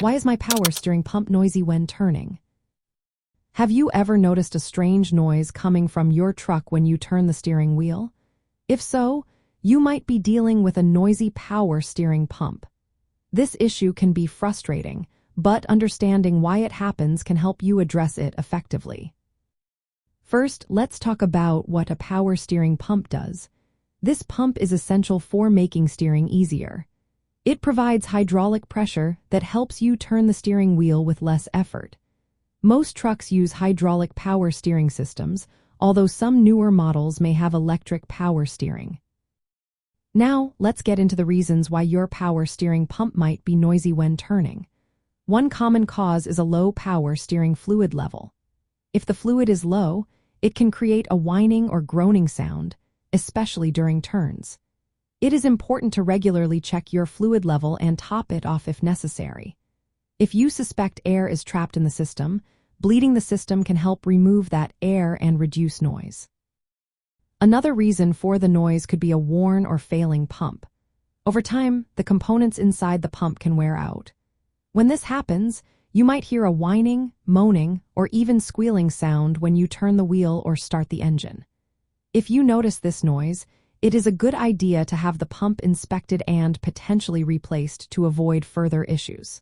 Why is my power steering pump noisy when turning? Have you ever noticed a strange noise coming from your truck when you turn the steering wheel? If so, you might be dealing with a noisy power steering pump. This issue can be frustrating, but understanding why it happens can help you address it effectively. First, let's talk about what a power steering pump does. This pump is essential for making steering easier. It provides hydraulic pressure that helps you turn the steering wheel with less effort. Most trucks use hydraulic power steering systems, although some newer models may have electric power steering. Now, let's get into the reasons why your power steering pump might be noisy when turning. One common cause is a low power steering fluid level. If the fluid is low, it can create a whining or groaning sound, especially during turns. It is important to regularly check your fluid level and top it off if necessary. If you suspect air is trapped in the system, bleeding the system can help remove that air and reduce noise. Another reason for the noise could be a worn or failing pump. Over time, the components inside the pump can wear out. When this happens, you might hear a whining, moaning, or even squealing sound when you turn the wheel or start the engine. If you notice this noise, it is a good idea to have the pump inspected and potentially replaced to avoid further issues.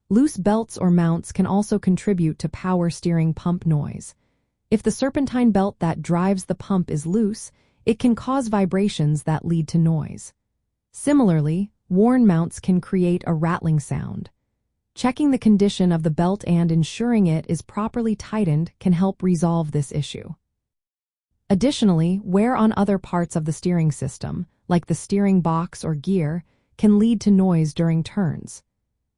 Loose belts or mounts can also contribute to power steering pump noise. If the serpentine belt that drives the pump is loose, it can cause vibrations that lead to noise. Similarly, worn mounts can create a rattling sound. Checking the condition of the belt and ensuring it is properly tightened can help resolve this issue. Additionally, wear on other parts of the steering system, like the steering box or gear, can lead to noise during turns.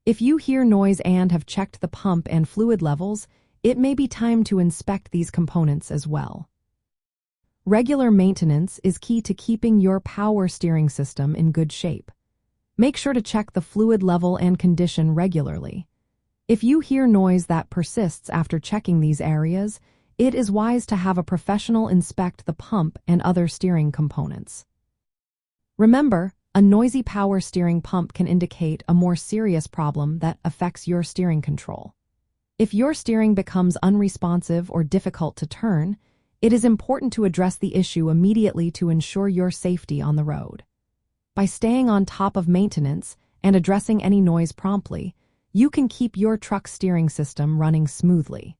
If you hear noise and have checked the pump and fluid levels, it may be time to inspect these components as well. Regular maintenance is key to keeping your power steering system in good shape. Make sure to check the fluid level and condition regularly. If you hear noise that persists after checking these areas, it is wise to have a professional inspect the pump and other steering components. Remember, a noisy power steering pump can indicate a more serious problem that affects your steering control. If your steering becomes unresponsive or difficult to turn, it is important to address the issue immediately to ensure your safety on the road. By staying on top of maintenance and addressing any noise promptly, you can keep your truck's steering system running smoothly.